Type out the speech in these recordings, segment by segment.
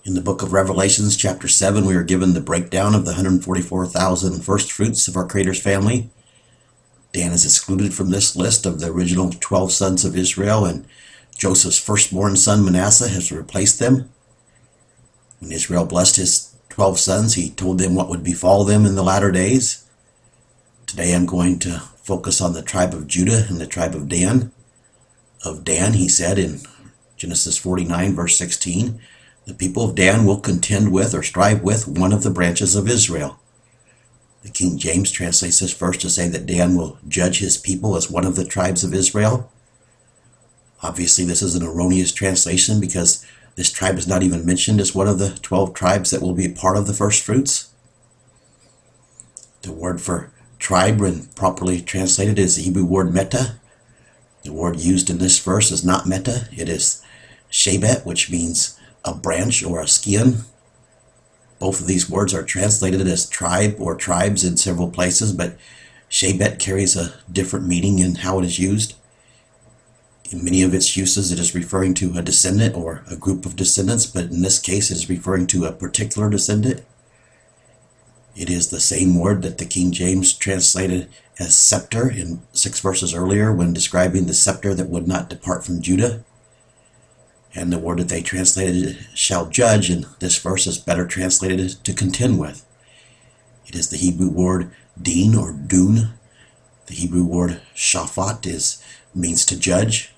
In the book of Revelations, chapter 7, we are given the breakdown of the 144,000 first fruits of our Creator's family. Dan is excluded from this list of the original 12 sons of Israel, and Joseph's firstborn son Manasseh has replaced them. When Israel blessed his 12 sons, he told them what would befall them in the latter days. Today I'm going to focus on the tribe of Judah and the tribe of Dan. Of Dan, he said in Genesis 49, verse 16, "The people of Dan will contend with or strive with one of the branches of Israel." The King James translates this verse to say that Dan will judge his people as one of the tribes of Israel. Obviously, this is an erroneous translation because this tribe is not even mentioned as one of the 12 tribes that will be part of the first fruits. The word for tribe, when properly translated, is the Hebrew word meta. The word used in this verse is not meta, it is shebet, which means a branch or a scion. Both of these words are translated as tribe or tribes in several places, but shebet carries a different meaning in how it is used. In many of its uses, it is referring to a descendant or a group of descendants, but in this case, it is referring to a particular descendant. It is the same word that the King James translated as scepter in 6 verses earlier when describing the scepter that would not depart from Judah. And the word that they translated shall judge in this verse is better translated to contend with. It is the Hebrew word din or dun. The Hebrew word shaphat means to judge.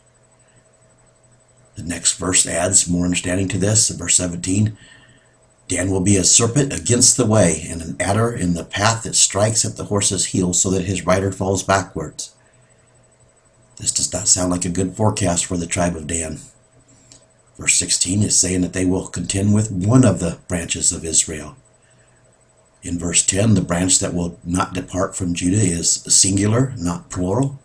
The next verse adds more understanding to this. In verse 17, Dan will be a serpent against the way and an adder in the path that strikes at the horse's heels so that his rider falls backwards. This does not sound like a good forecast for the tribe of Dan. Verse 16 is saying that they will contend with one of the branches of Israel. In verse 10, the branch that will not depart from Judah is singular, not plural.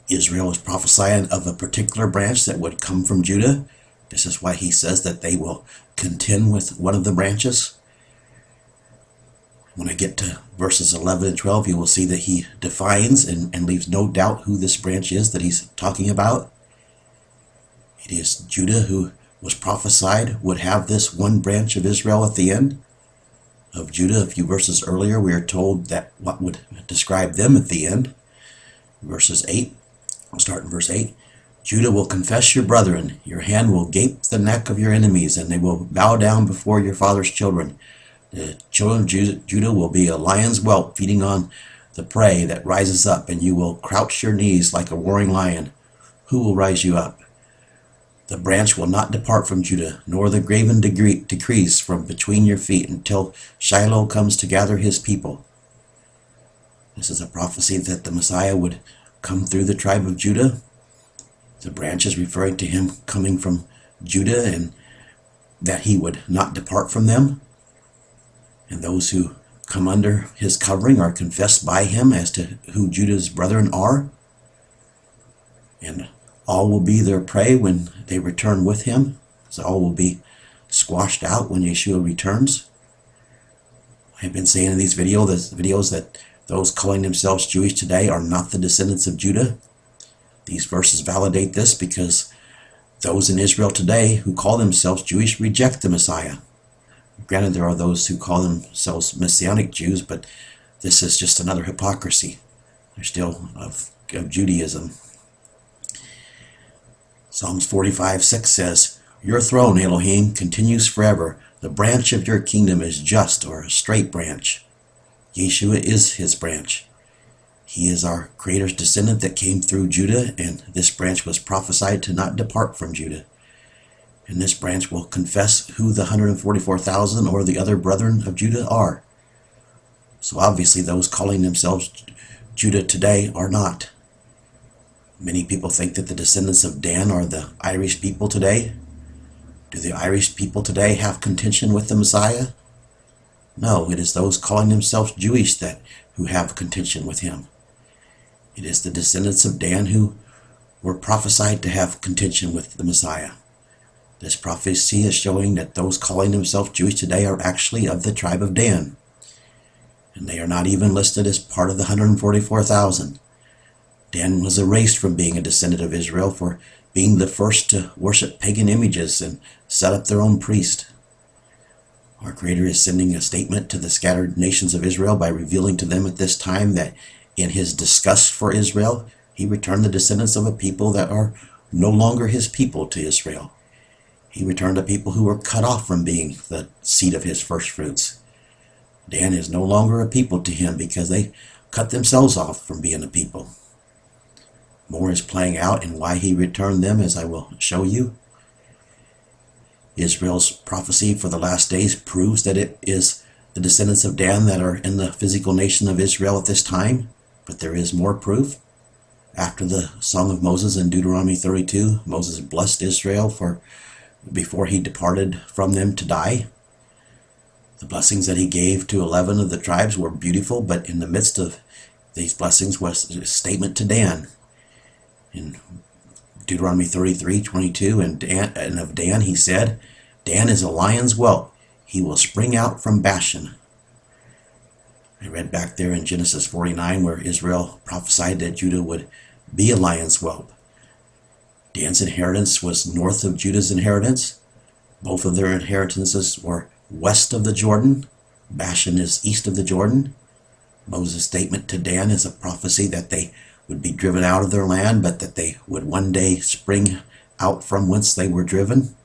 Israel is prophesying of a particular branch that would come from Judah. This is why he says that they will contend with one of the branches. When I get to verses 11 and 12, you will see that he defines and leaves no doubt who this branch is that he's talking about. It is Judah who was prophesied would have this one branch of Israel at the end. Of Judah, a few verses earlier, we are told that what would describe them at the end. Verses 8, I'll start in verse 8. Judah will confess your brethren, your hand will gape the neck of your enemies, and they will bow down before your father's children. The children of Judah will be a lion's whelp feeding on the prey that rises up, and you will crouch your knees like a roaring lion. Who will rise you up? The branch will not depart from Judah, nor the graven decrease from between your feet until Shiloh comes to gather his people. This is a prophecy that the Messiah would come through the tribe of Judah. The branch is referring to him coming from Judah and that he would not depart from them. And those who come under his covering are confessed by him as to who Judah's brethren are. And all will be their prey when they return with him. So all will be squashed out when Yeshua returns. I have been saying in these videos that those calling themselves Jewish today are not the descendants of Judah. These verses validate this because those in Israel today who call themselves Jewish reject the Messiah. Granted, there are those who call themselves Messianic Jews, but this is just another hypocrisy. They're still of Judaism. Psalms 45:6 says, "Your throne, Elohim, continues forever. The branch of your kingdom is just or a straight branch." Yeshua is his branch. He is our Creator's descendant that came through Judah, and this branch was prophesied to not depart from Judah. And this branch will confess who the 144,000 or the other brethren of Judah are. So obviously those calling themselves Judah today are not. Many people think that the descendants of Dan are the Irish people today. Do the Irish people today have contention with the Messiah? No, it is those calling themselves Jewish who have contention with him. It is the descendants of Dan who were prophesied to have contention with the Messiah. This prophecy is showing that those calling themselves Jewish today are actually of the tribe of Dan. And they are not even listed as part of the 144,000. Dan was erased from being a descendant of Israel for being the first to worship pagan images and set up their own priest. Our Creator is sending a statement to the scattered nations of Israel by revealing to them at this time that in his disgust for Israel, he returned the descendants of a people that are no longer his people to Israel. He returned a people who were cut off from being the seed of his first fruits. Dan is no longer a people to him because they cut themselves off from being a people. More is playing out in why he returned them, as I will show you. Israel's prophecy for the last days proves that it is the descendants of Dan that are in the physical nation of Israel at this time, but there is more proof. After the Song of Moses in Deuteronomy 32, Moses blessed Israel before he departed from them to die. The blessings that he gave to 11 of the tribes were beautiful, but in the midst of these blessings was a statement to Dan. In Deuteronomy 33:22, and of Dan he said, Dan is a lion's whelp. He will spring out from Bashan. I read back there in Genesis 49 where Israel prophesied that Judah would be a lion's whelp. Dan's inheritance was north of Judah's inheritance. Both of their inheritances were west of the Jordan. Bashan is east of the Jordan. Moses' statement to Dan is a prophecy that they would be driven out of their land, but that they would one day spring out from whence they were driven.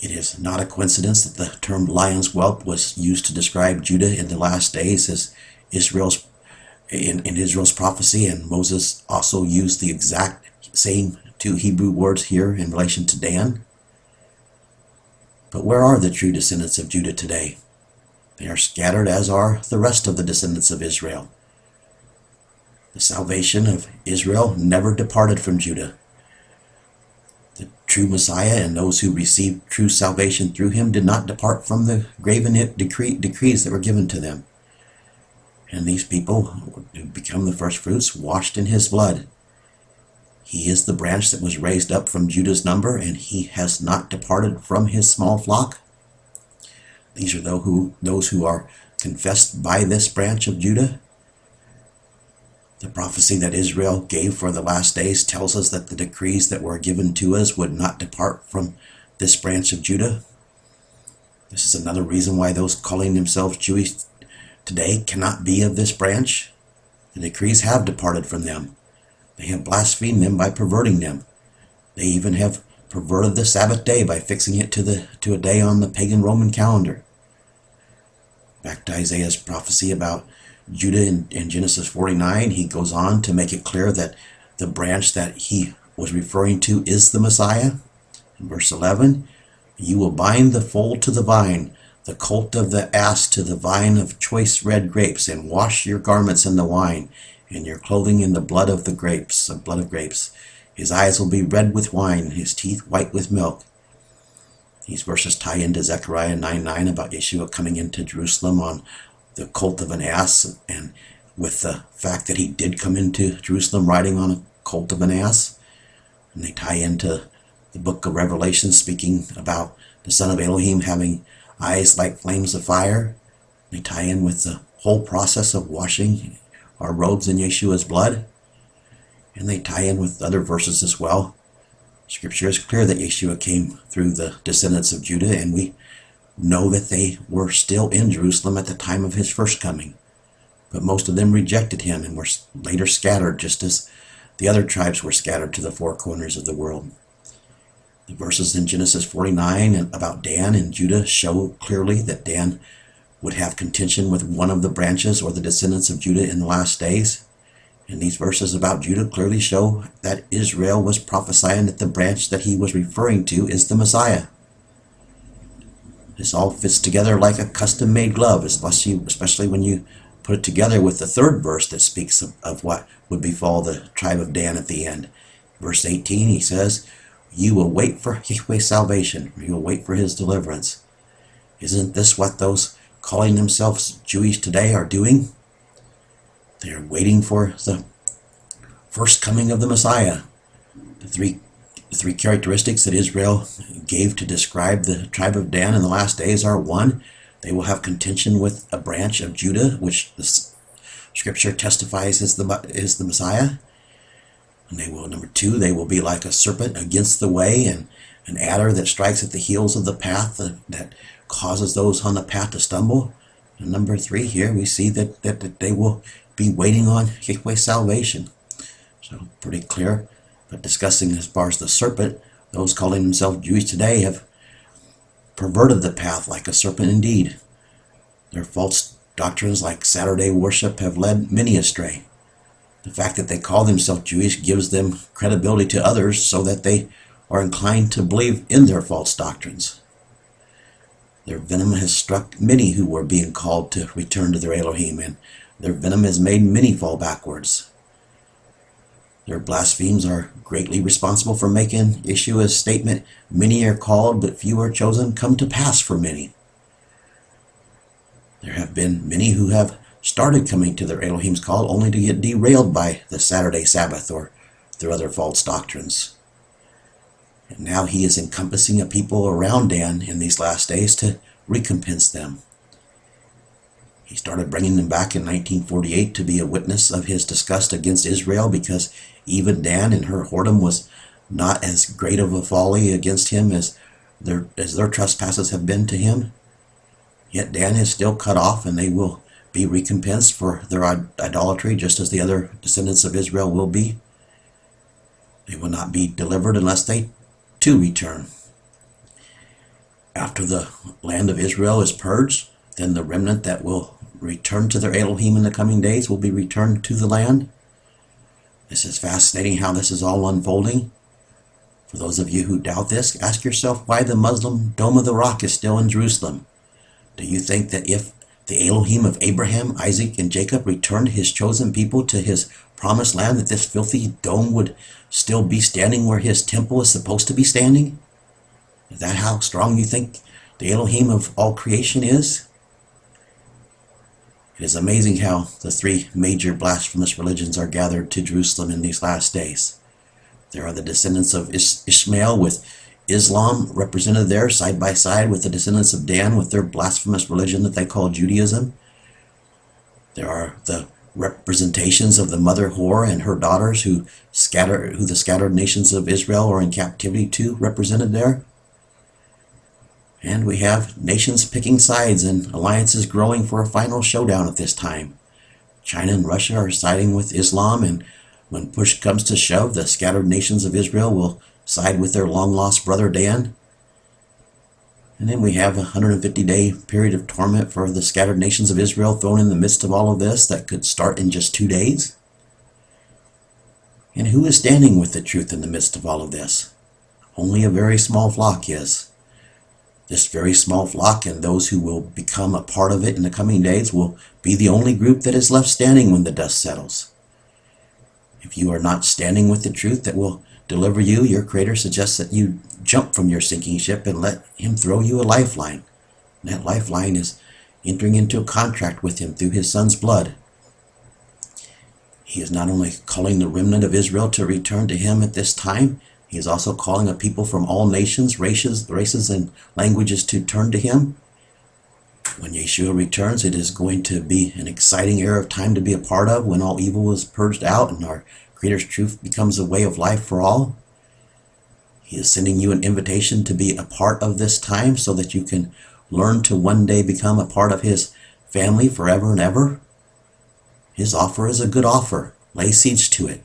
It is not a coincidence that the term lion's whelp was used to describe Judah in the last days as Israel's in Israel's prophecy, and Moses also used the exact same two Hebrew words here in relation to Dan. But where are the true descendants of Judah today? They are scattered, as are the rest of the descendants of Israel. The salvation of Israel never departed from Judah. The true Messiah and those who received true salvation through him did not depart from the graven decrees that were given to them. And these people who become the first fruits washed in his blood. He is the branch that was raised up from Judah's number, and he has not departed from his small flock. These are those who are confessed by this branch of Judah. The prophecy that Israel gave for the last days tells us that the decrees that were given to us would not depart from this branch of Judah. This is another reason why those calling themselves Jewish today cannot be of this branch. The decrees have departed from them. They have blasphemed them by perverting them. They even have perverted the Sabbath day by fixing it to a day on the pagan Roman calendar. Back to Isaiah's prophecy about Judah in Genesis 49, he goes on to make it clear that the branch that he was referring to is the Messiah. In verse 11, you will bind the foal to the vine, the colt of the ass to the vine of choice red grapes, and wash your garments in the wine, and your clothing in the blood of the grapes, His eyes will be red with wine, his teeth white with milk. These verses tie into Zechariah 9:9 about Yeshua coming into Jerusalem on the colt of an ass, and with the fact that he did come into Jerusalem riding on a colt of an ass. And they tie into the book of Revelation, speaking about the Son of Elohim having eyes like flames of fire. They tie in with the whole process of washing our robes in Yeshua's blood. And they tie in with other verses as well. Scripture is clear that Yeshua came through the descendants of Judah, and we know that they were still in Jerusalem at the time of his first coming. But most of them rejected him and were later scattered, just as the other tribes were scattered to the four corners of the world. The verses in Genesis 49 about Dan and Judah show clearly that Dan would have contention with one of the branches or the descendants of Judah in the last days. And these verses about Judah clearly show that Israel was prophesying that the branch that he was referring to is the Messiah. This all fits together like a custom-made glove, especially when you put it together with the third verse that speaks of what would befall the tribe of Dan at the end. Verse 18, he says, you will wait for Yahweh's salvation, or you will wait for his deliverance. Isn't this what those calling themselves Jewish today are doing? They are waiting for the first coming of the Messiah. The three characteristics that Israel gave to describe the tribe of Dan in the last days are: one, they will have contention with a branch of Judah, which the Scripture testifies is the Messiah. And they will, number 2, they will be like a serpent against the way, and an adder that strikes at the heels of the path that causes those on the path to stumble. And number 3 here, we see that they will be waiting on Yahweh's salvation. So pretty clear. But discussing as far as the serpent, those calling themselves Jewish today have perverted the path like a serpent indeed. Their false doctrines like Saturday worship have led many astray. The fact that they call themselves Jewish gives them credibility to others so that they are inclined to believe in their false doctrines. Their venom has struck many who were being called to return to their Elohim, and their venom has made many fall backwards. Their blasphemies are greatly responsible for making Yeshua's statement, "Many are called, but few are chosen," come to pass for many. There have been many who have started coming to their Elohim's call only to get derailed by the Saturday Sabbath or their other false doctrines. And now he is encompassing a people around Dan in these last days to recompense them. He started bringing them back in 1948 to be a witness of his disgust against Israel, because even Dan and her whoredom was not as great of a folly against him as their trespasses have been to him. Yet Dan is still cut off, and they will be recompensed for their idolatry, just as the other descendants of Israel will be. They will not be delivered unless they too return. After the land of Israel is purged, then the remnant that will return to their Elohim in the coming days will be returned to the land. This is fascinating how this is all unfolding. For those of you who doubt this, ask yourself why the Muslim Dome of the Rock is still in Jerusalem. Do you think that if the Elohim of Abraham, Isaac, and Jacob returned his chosen people to his promised land, that this filthy dome would still be standing where his temple is supposed to be standing? Is that how strong you think the Elohim of all creation is? It is amazing how the 3 major blasphemous religions are gathered to Jerusalem in these last days. There are the descendants of Ishmael, with Islam represented there side by side with the descendants of Dan with their blasphemous religion that they call Judaism. There are the representations of the mother whore and her daughters who the scattered nations of Israel are in captivity to, represented there. And we have nations picking sides and alliances growing for a final showdown at this time. China and Russia are siding with Islam, and when push comes to shove, the scattered nations of Israel will side with their long-lost brother Dan. And then we have a 150-day period of torment for the scattered nations of Israel thrown in the midst of all of this that could start in just 2 days. And who is standing with the truth in the midst of all of this? Only a very small flock is. This very small flock, and those who will become a part of it in the coming days, will be the only group that is left standing when the dust settles. If you are not standing with the truth that will deliver you, your Creator suggests that you jump from your sinking ship and let Him throw you a lifeline. And that lifeline is entering into a contract with Him through His Son's blood. He is not only calling the remnant of Israel to return to Him at this time, He is also calling a people from all nations, races, and languages to turn to Him. When Yeshua returns, it is going to be an exciting era of time to be a part of, when all evil is purged out and our Creator's truth becomes a way of life for all. He is sending you an invitation to be a part of this time so that you can learn to one day become a part of His family forever and ever. His offer is a good offer. Lay siege to it.